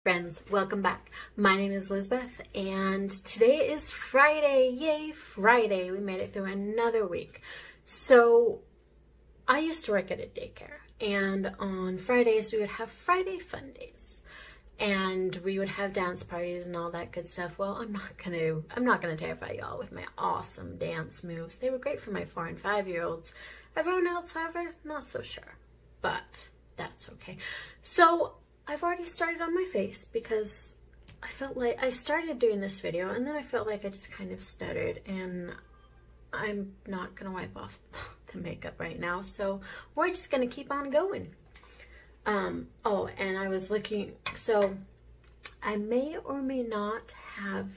Friends, welcome back. My name is Elizabeth and today is Friday. Yay, Friday. We made it through another week. So I used to work at a daycare and on Fridays we would have Friday fun days and we would have dance parties and all that good stuff. Well, I'm not gonna terrify y'all with my awesome dance moves. They were great for my 4- and 5-year-olds. Everyone else, however, not so sure, but that's okay. So I've already started on my face because I felt like I started doing this video and then I felt like I just kind of stuttered, and I'm not gonna wipe off the makeup right now, so we're just gonna keep on going. Oh, and I was looking, so I may or may not have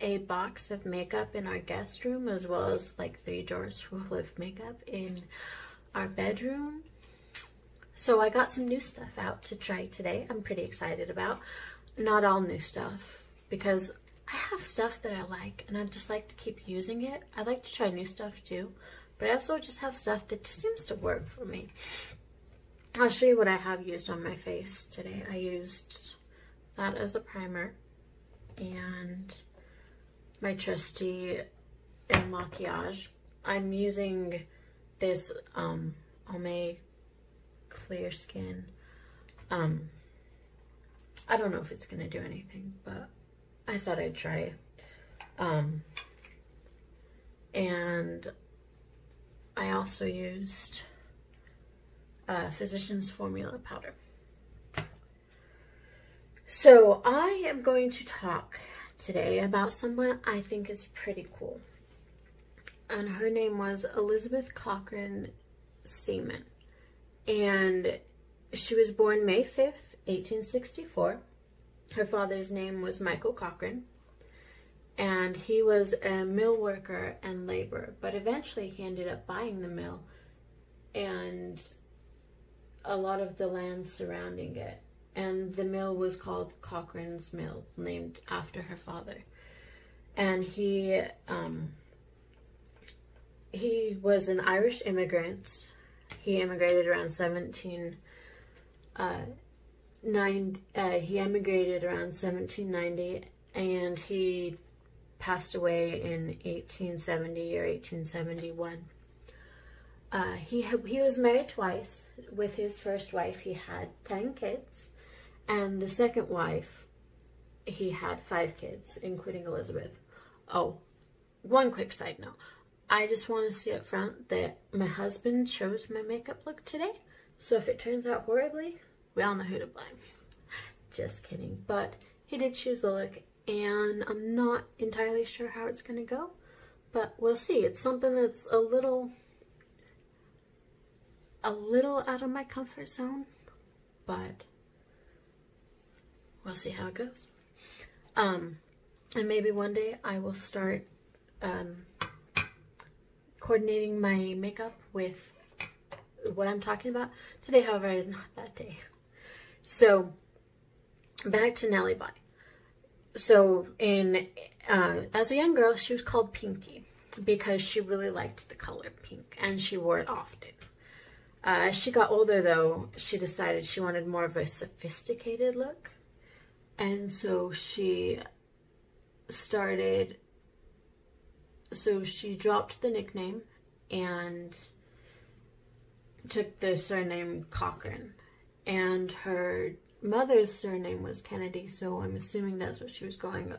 a box of makeup in our guest room, as well as like 3 drawers full of makeup in our bedroom. So I got some new stuff out to try today. I'm pretty excited about. Not all new stuff, because I have stuff that I like and I just like to keep using it. I like to try new stuff too, but I also just have stuff that just seems to work for me. I'll show you what I have used on my face today. I used that as a primer and my trusty Makiage. I'm using this Almay clear skin. I don't know if it's gonna do anything, but I thought I'd try. And I also used Physicians Formula powder. So I am going to talk today about someone I think is pretty cool, and her name was Elizabeth Cochran Seaman. And she was born May 5th, 1864. Her father's name was Michael Cochran, and he was a mill worker and laborer, but eventually he ended up buying the mill and a lot of the land surrounding it. And the mill was called Cochran's Mill, named after her father. And he was an Irish immigrant. He immigrated around 1790, and he passed away in 1870 or 1871. He was married twice. With his first wife, he had 10 kids, and the second wife, he had 5 kids, including Elizabeth. Oh, one quick side note. I just want to say up front that my husband chose my makeup look today. So if it turns out horribly, we all know who to blame. Just kidding. But he did choose the look, and I'm not entirely sure how it's going to go. But we'll see. It's something that's a little out of my comfort zone. But we'll see how it goes. And maybe one day I will start coordinating my makeup with what I'm talking about. Today, however, is not that day. So back to Nellie Bly. So as a young girl, she was called Pinky because she really liked the color pink and she wore it often. As she got older, though, she decided she wanted more of a sophisticated look, and so she dropped the nickname and took the surname Cochran, and her mother's surname was Kennedy, so I'm assuming that's what she was going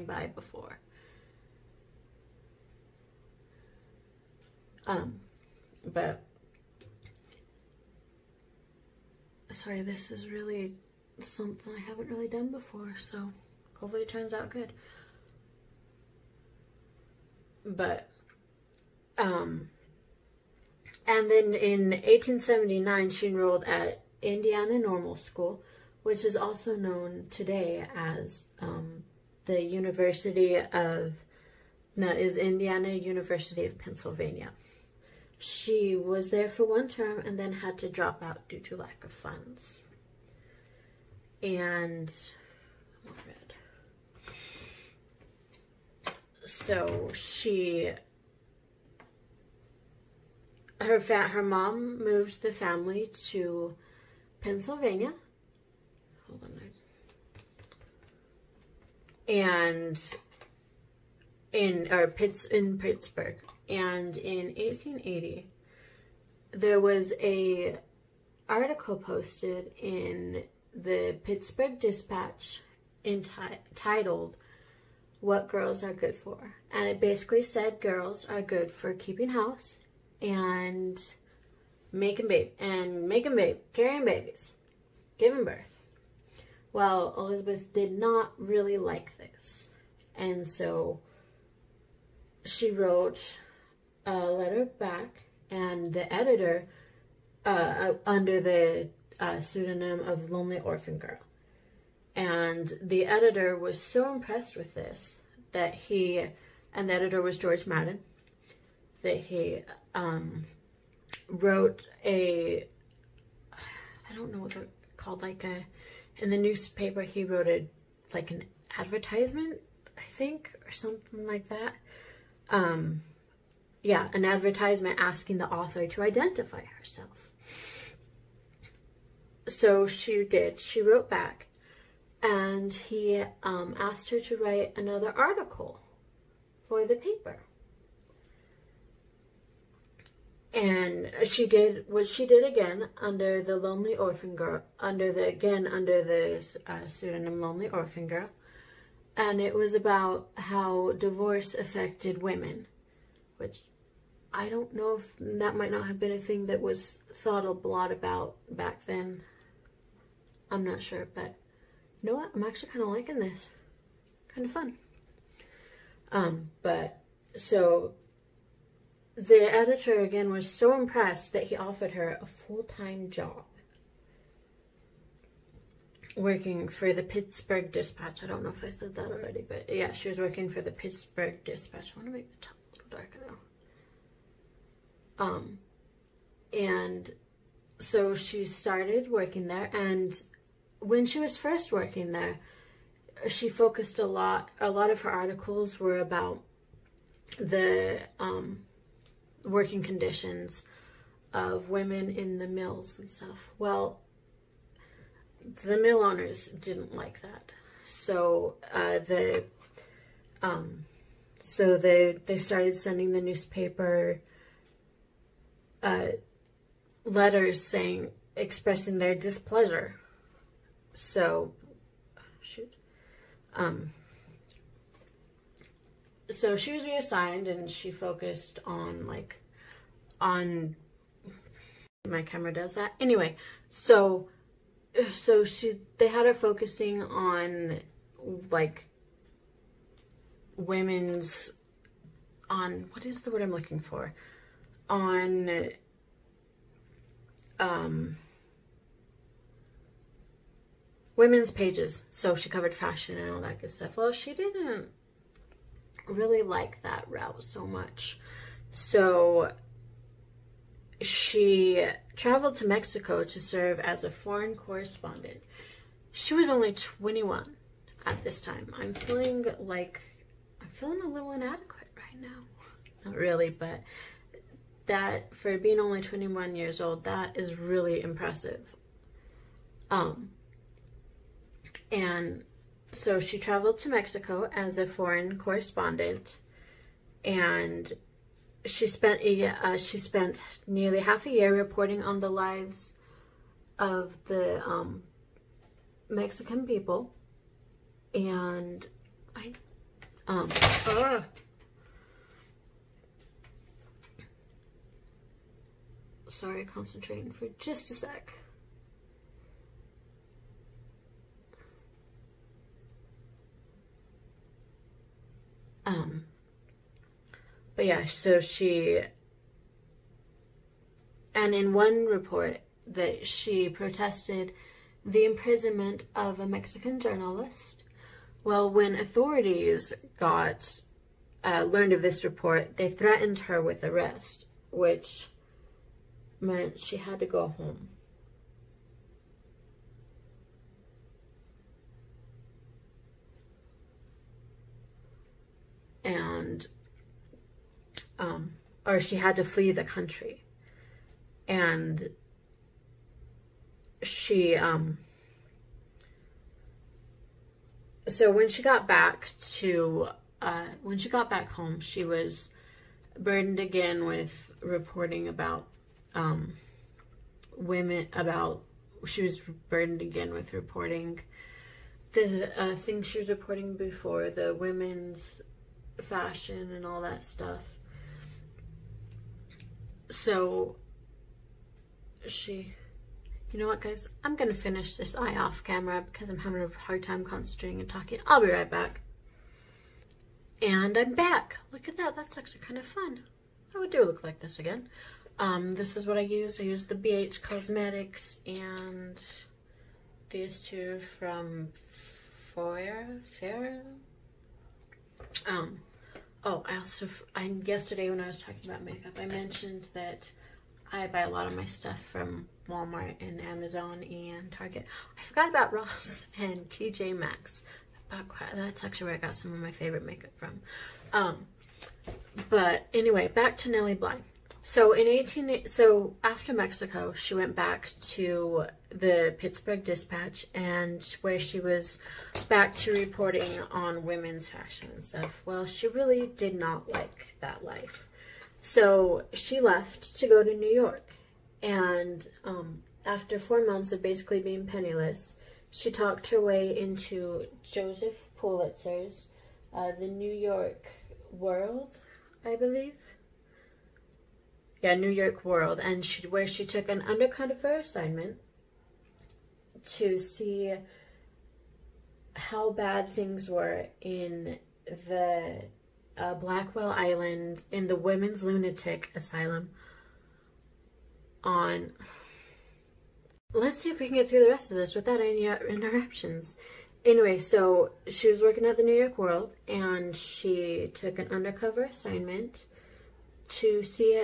by before. But sorry, this is really something I haven't really done before, so hopefully it turns out good. But and then in 1879 she enrolled at Indiana Normal School, which is also known today as the Indiana University of Pennsylvania. She was there for 1 term and then had to drop out due to lack of funds. And so her mom moved the family to Pennsylvania. Hold on and in Pittsburgh. And in 1880, there was a article posted in the Pittsburgh Dispatch entitled "What Girls Are Good For," and it basically said girls are good for keeping house and carrying babies, giving birth. Well, Elizabeth did not really like this, and so she wrote a letter back, and the editor, under the pseudonym of Lonely Orphan Girl, and the editor was so impressed with this that and the editor was George Madden, that he wrote I don't know what they're called, in the newspaper, he wrote an advertisement, I think, or something like that. Yeah, an advertisement asking the author to identify herself. So she did. She wrote back, and he asked her to write another article for the paper. And she did what she did again under the Lonely Orphan Girl, under the pseudonym Lonely Orphan Girl. And it was about how divorce affected women, which I don't know if that might not have been a thing that was thought a lot about back then. I'm not sure, but you know what? I'm actually kind of liking this. Kind of fun. But so the editor again was so impressed that he offered her a full-time job working for the Pittsburgh Dispatch. I don't know if I said that already, but yeah, she was working for the Pittsburgh Dispatch. I want to make the top a little darker though. And so she started working there, and when she was first working there, she focused a lot of her articles were about the working conditions of women in the mills and stuff. Well, the mill owners didn't like that, so they started sending the newspaper letters expressing their displeasure. So so she was reassigned, and she focused on my camera does that anyway. So they had her focusing on women's, what is the word I'm looking for? On women's pages. So she covered fashion and all that good stuff. Well, she didn't really like that route so much. So she traveled to Mexico to serve as a foreign correspondent. She was only 21 at this time. I'm feeling a little inadequate right now. Not really, but that, for being only 21 years old, that is really impressive. And so she traveled to Mexico as a foreign correspondent, and she spent nearly half a year reporting on the lives of the Mexican people. And sorry, concentrating for just a sec. But yeah, so and in one report that she protested the imprisonment of a Mexican journalist. Well, when authorities learned of this report, they threatened her with arrest, which meant she had to go home. And or she had to flee the country. And she So when she got back home, she was burdened again with reporting about she was burdened again with reporting the things she was reporting before, the women's fashion and all that stuff. So you know what, guys? I'm going to finish this eye off camera because I'm having a hard time concentrating and talking. I'll be right back. And I'm back. Look at that. That's actually kind of fun. I would do look like this again. This is what I use. I use the BH Cosmetics and these two from Fab Pore. Yesterday when I was talking about makeup, I mentioned that I buy a lot of my stuff from Walmart and Amazon and Target. I forgot about Ross and TJ Maxx. That's actually where I got some of my favorite makeup from. But anyway, back to Nellie Bly. So after Mexico, she went back to the Pittsburgh Dispatch, and where she was back to reporting on women's fashion and stuff. Well, she really did not like that life. So she left to go to New York, and after 4 months of basically being penniless, she talked her way into Joseph Pulitzer's The New York World, I believe. Yeah, New York World, and where she took an undercover assignment to see how bad things were in the Blackwell Island, in the women's lunatic asylum. Let's see if we can get through the rest of this without any interruptions. Anyway, so she was working at the New York World, and she took an undercover assignment to see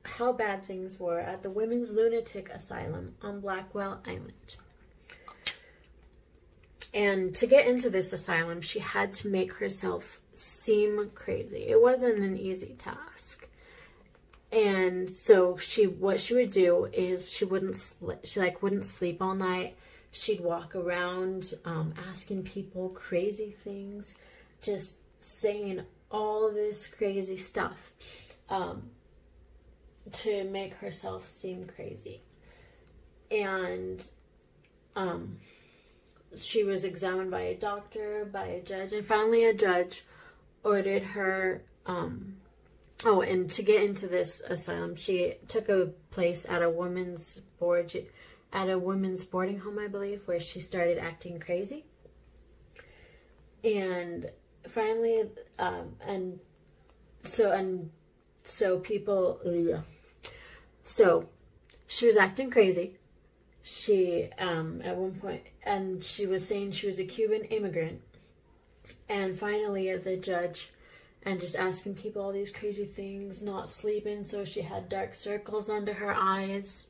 how bad things were at the women's lunatic asylum on Blackwell Island. And to get into this asylum, she had to make herself seem crazy. It wasn't an easy task. And so what she would do is she wouldn't sleep all night. She'd walk around asking people crazy things, just saying all this crazy stuff to make herself seem crazy. And she was examined by a doctor, by a judge, and finally a judge ordered her and to get into this asylum, she took a place at a women's boarding home, I believe, where she started acting crazy. And finally, so she was acting crazy. She, at one point, and she was saying she was a Cuban immigrant. And finally, the judge, and just asking people all these crazy things, not sleeping, so she had dark circles under her eyes.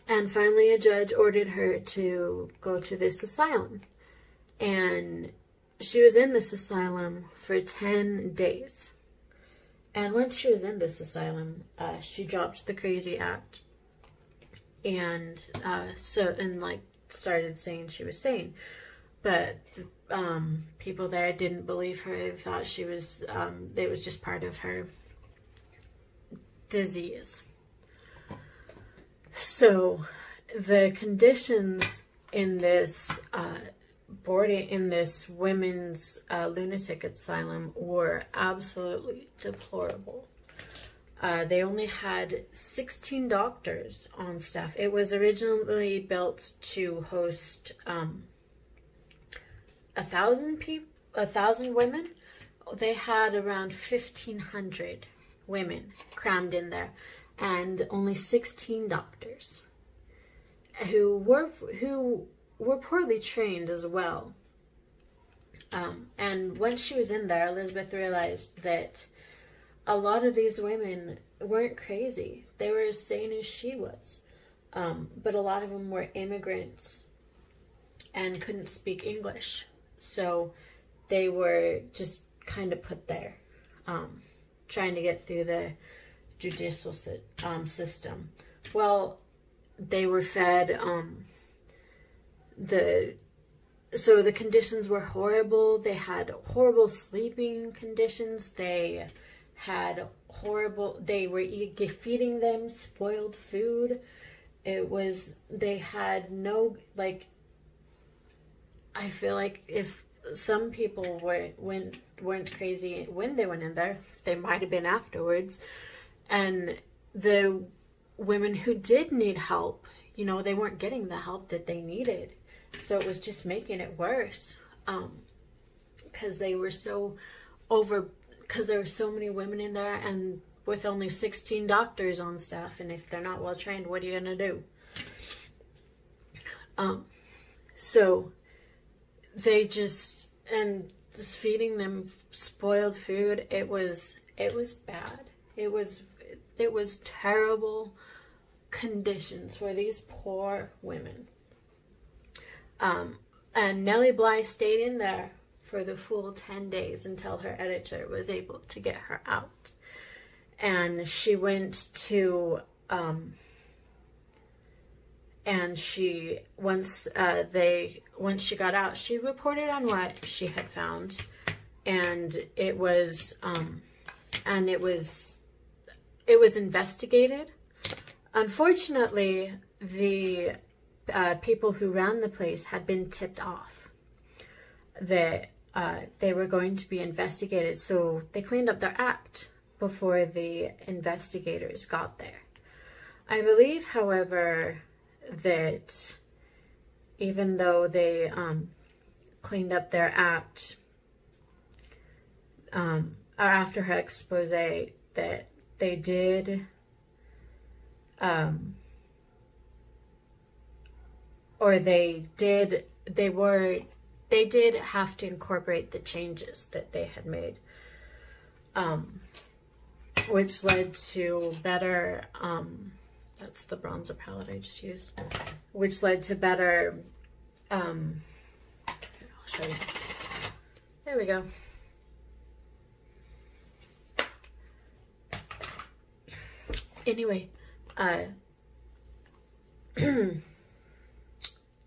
And finally, a judge ordered her to go to this asylum. And she was in this asylum for 10 days. And when she was in this asylum, she dropped the crazy act. And started saying she was sane. But people there didn't believe her, thought she was, it was just part of her disease. So the conditions in this women's lunatic asylum were absolutely deplorable. They only had 16 doctors on staff. It was originally built to host 1,000 women. They had around 1,500 women crammed in there, and only 16 doctors who were poorly trained as well. And when she was in there, Elizabeth realized that a lot of these women weren't crazy. They were as sane as she was. But a lot of them were immigrants and couldn't speak English. So they were just kind of put there, trying to get through the judicial system. Well, they were fed so the conditions were horrible. They had horrible sleeping conditions. They had horrible, they were feeding them spoiled food. They had no, like, I feel like if some people weren't crazy when they went in there, they might have been afterwards. And the women who did need help, you know, they weren't getting the help that they needed. So it was just making it worse. Because they were so because there were so many women in there, and with only 16 doctors on staff, and if they're not well trained, what are you gonna do? So they just feeding them spoiled food, it was bad. It was terrible conditions for these poor women. And Nellie Bly stayed in there for the full 10 days until her editor was able to get her out. And she went to, and she, once she got out, she reported on what she had found. And it was investigated. Unfortunately, the people who ran the place had been tipped off that they were going to be investigated, so they cleaned up their act before the investigators got there. I believe, however, that even though they cleaned up their act after her expose, that they did they did have to incorporate the changes that they had made, which led to better, that's the bronzer palette I just used, which led to better, I'll show you. There we go. Anyway,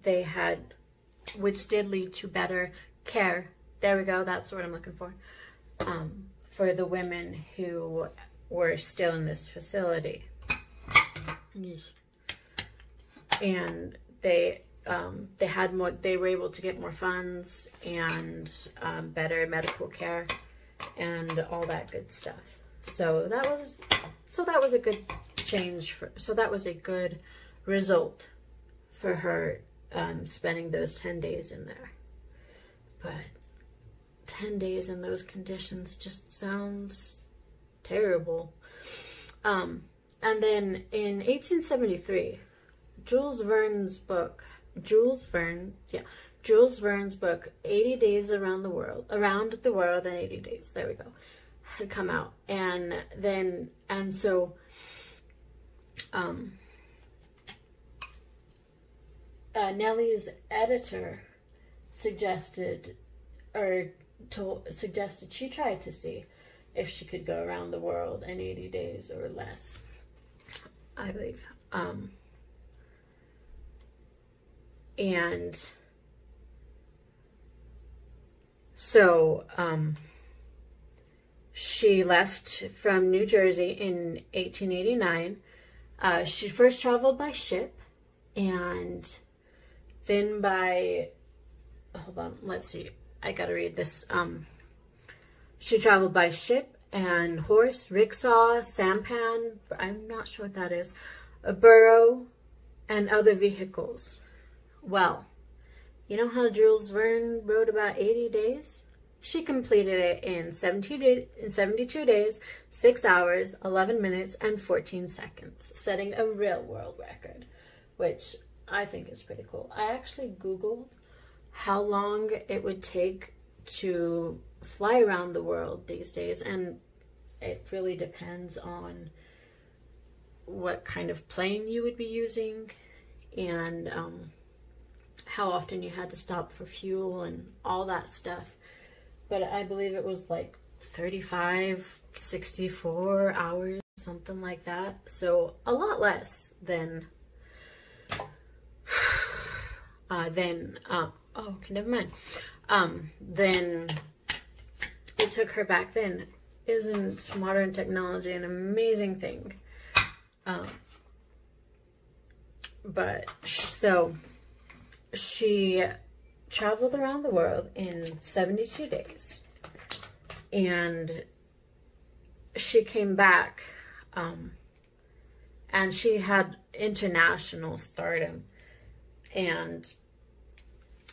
they had, which did lead to better care. There we go. That's what I'm looking for the women who were still in this facility. And they had more, they were able to get more funds and better medical care and all that good stuff. So that was a good change so that was a good result for her spending those 10 days in there. But 10 days in those conditions just sounds terrible. And then in 1873, Jules Verne's book, 80 Days Around the World in 80 Days, there we go, had come out. And so Nellie's editor suggested she tried to see if she could go around the world in 80 days or less, I believe. And so she left from New Jersey in 1889. She first traveled by ship, and then by, hold on, let's see, I gotta read this. She traveled by ship and horse, rickshaw, sampan, I'm not sure what that is, a burro, and other vehicles. Well, you know how Jules Verne wrote about 80 days? She completed it in 72 days, 6 hours, 11 minutes, and 14 seconds, setting a real world record, which I think is pretty cool. I actually Googled how long it would take to fly around the world these days, and it really depends on what kind of plane you would be using and how often you had to stop for fuel and all that stuff. But I believe it was like 35, 64 hours, something like that. So a lot less than Oh, okay, never mind. Then it took her back then. Isn't modern technology an amazing thing? But so she traveled around the world in 72 days, and she came back, and she had international stardom. And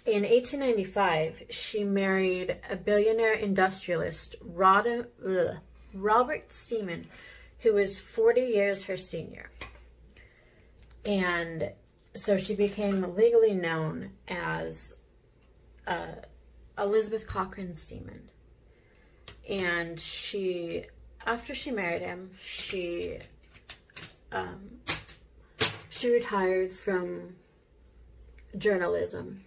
in 1895, she married a billionaire industrialist, Robert Seaman, who was 40 years her senior. And so she became legally known as Elizabeth Cochrane Seaman. And after she married him, she retired from journalism.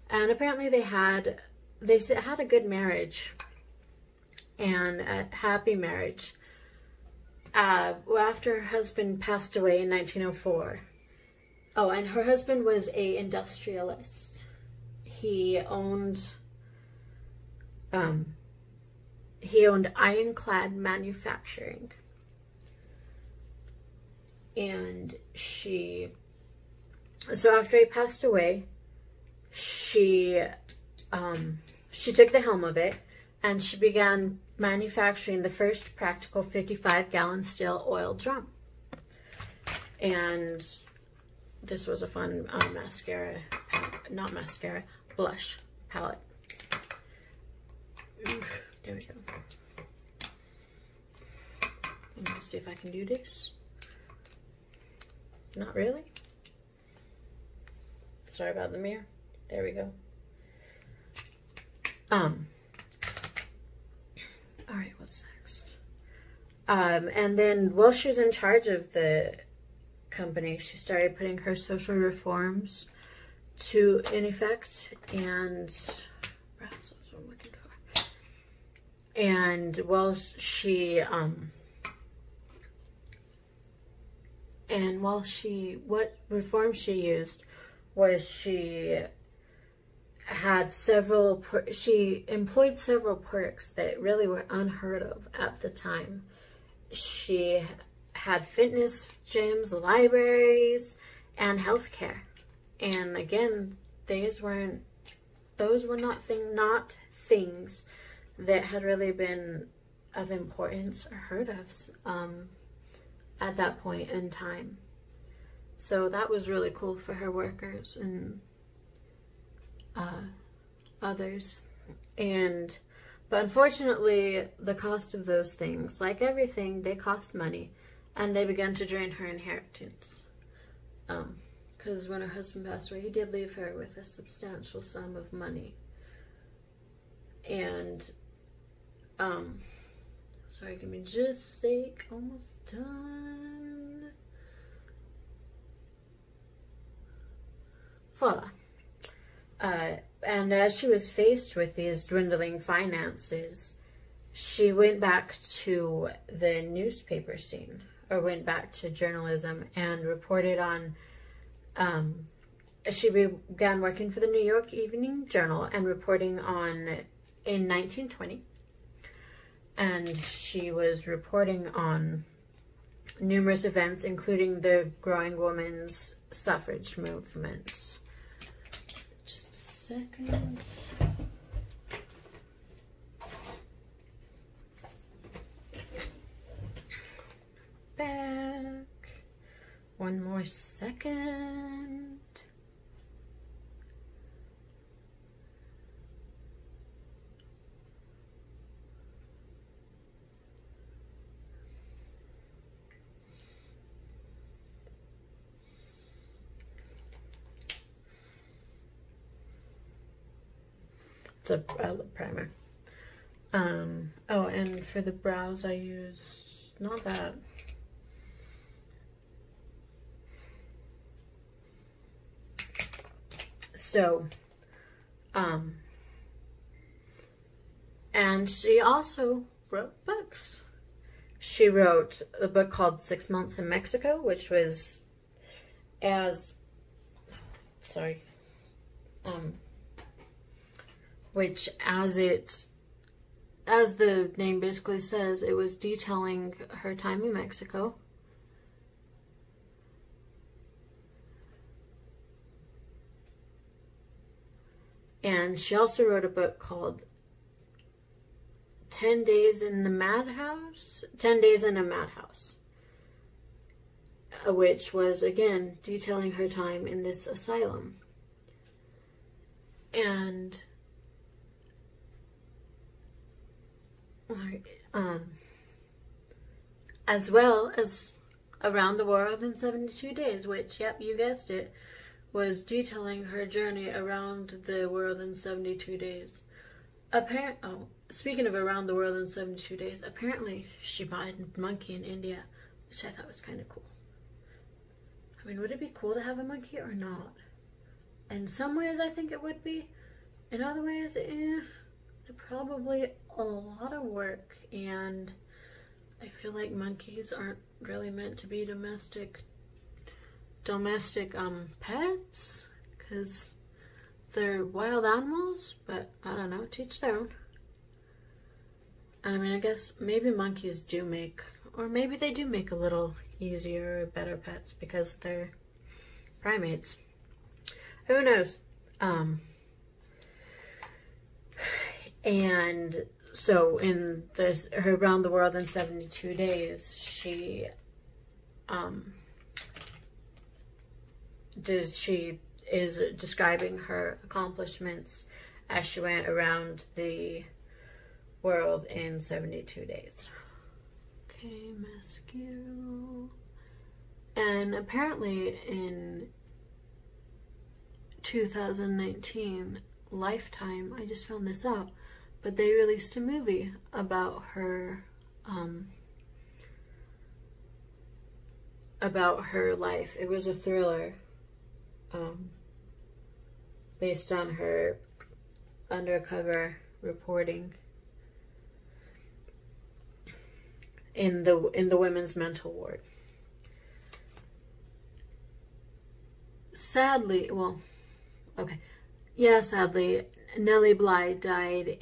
And apparently they had a good marriage and a happy marriage. After her husband passed away in 1904. Oh, and her husband was an industrialist. He owned ironclad manufacturing. And so after he passed away, she took the helm of it, and she began manufacturing the first practical 55-gallon steel oil drum. And this was a fun blush palette. Oof, there we go. Let me see if I can do this. Not really. Sorry about the mirror. There we go. All right, what's next? And then while she was in charge of the company, she started putting her social reforms in effect, and that's what I'm looking for. And what reforms she used was she employed several perks that really were unheard of at the time. She had fitness gyms, libraries, and healthcare. And again, those were not things that had really been of importance or heard of at that point in time. So that was really cool for her workers and others. But unfortunately, the cost of those things, like everything, they cost money, and they began to drain her inheritance. Because when her husband passed away, he did leave her with a substantial sum of money. And sorry, give me just a sec. Almost done. Voila. And as she was faced with these dwindling finances, she went back to the newspaper scene, or went back to journalism, and reported on, she began working for the New York Evening Journal and reporting in 1920. And she was reporting on numerous events, including the growing women's suffrage movements. Seconds. Back. One more second. It's a lip primer. Oh, and for the brows I used, not that. So, and she also wrote books. She wrote a book called 6 Months in Mexico, which was which as the name basically says, it was detailing her time in Mexico. And she also wrote a book called 10 Days in the Madhouse, 10 Days in a Madhouse, which was, again, detailing her time in this asylum. And as well as Around the World in 72 Days, which, yep, you guessed it, was detailing her journey around the world in 72 days. Speaking of Around the World in 72 Days, apparently she bought a monkey in India, which I thought was kind of cool. I mean, would it be cool to have a monkey or not? In some ways, I think it would be. In other ways, they're probably a lot of work, and I feel like monkeys aren't really meant to be domestic pets, because they're wild animals, but I don't know, teach their own. And I mean, I guess maybe monkeys do make, or maybe they do make a little easier or better pets because they're primates. Who knows? And so in this, her Around the World in 72 Days, she is describing her accomplishments as she went around the world in 72 days. Okay, mascara. And apparently in 2019, Lifetime, I just found this out, but they released a movie about her life. It was a thriller based on her undercover reporting in the women's mental ward. Sadly, sadly, Nellie Bly died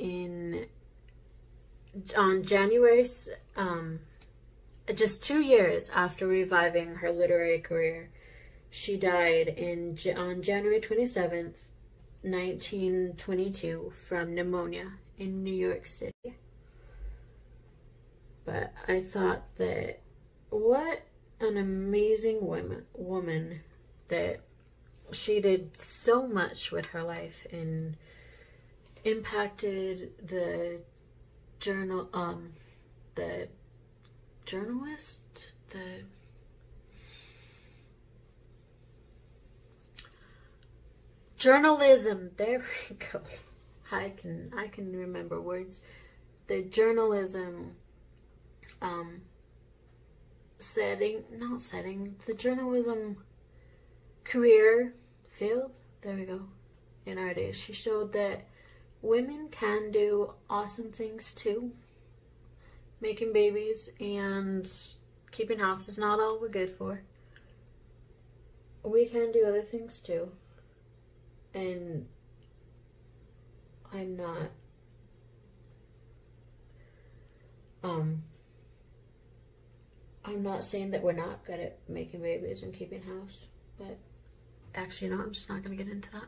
on January, just 2 years after reviving her literary career. She died on January 27th, 1922 from pneumonia in New York City. But I thought that what an amazing woman that she did so much with her life and impacted the journalism. There we go. I can remember words. The journalism the journalism career field, there we go, in our days. She showed that women can do awesome things too. Making babies and keeping house is not all we're good for. We can do other things too. And I'm not saying that we're not good at making babies and keeping house, but actually, no, I'm just not going to get into that.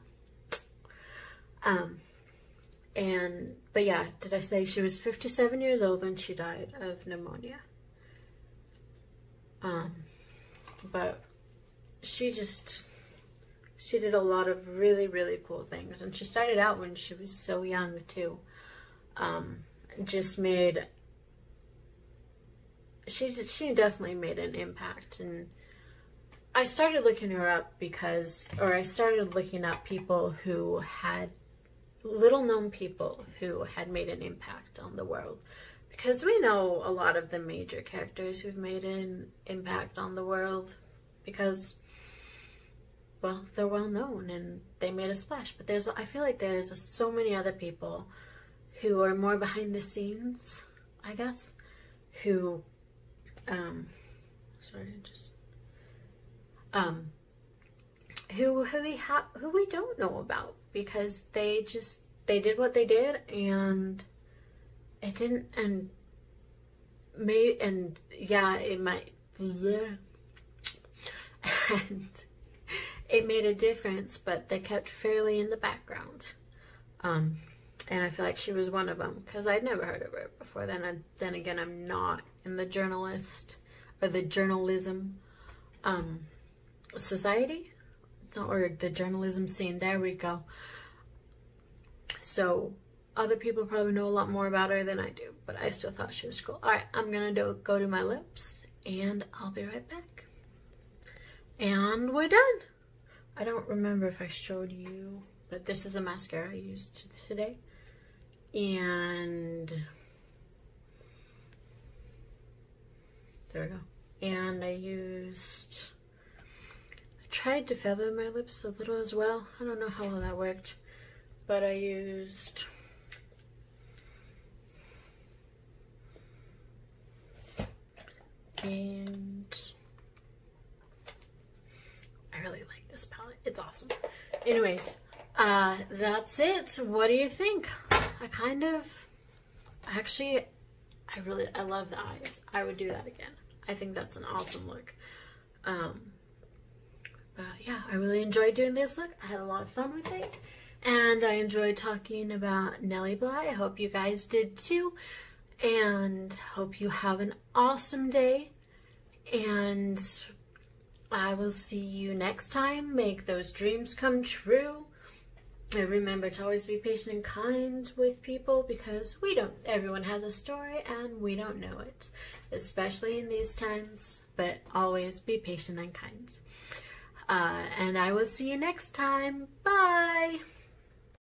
But yeah, did I say she was 57 years old when she died of pneumonia? But she did a lot of really, really cool things. And she started out when she was so young too. She definitely made an impact. And I started looking her up I started looking up people who had, little known people who had made an impact on the world. Because we know a lot of the major characters who've made an impact on the world because, well, they're well known and they made a splash. But I feel like there's so many other people who are more behind the scenes, I guess, who, who we don't know about because they they did what they did, and it didn't, and yeah, it might, and it made a difference, but they kept fairly in the background. And I feel like she was one of them, because I'd never heard of her before then. And then again, I'm not in the journalism society, or the journalism scene. There we go. So other people probably know a lot more about her than I do, but I still thought she was cool. All right, I'm gonna go do my lips, and I'll be right back. And we're done. I don't remember if I showed you, but this is a mascara I used today. And there we go. And I tried to feather my lips a little as well. I don't know how well that worked, but I used and I really like this palette. It's awesome. Anyways, that's it. What do you think? I love the eyes. I would do that again. I think that's an awesome look. But yeah, I really enjoyed doing this look. I had a lot of fun with it. And I enjoyed talking about Nellie Bly. I hope you guys did too. And hope you have an awesome day. And I will see you next time. Make those dreams come true. And remember to always be patient and kind with people, because everyone has a story and we don't know it, especially in these times. But always be patient and kind. And I will see you next time. Bye!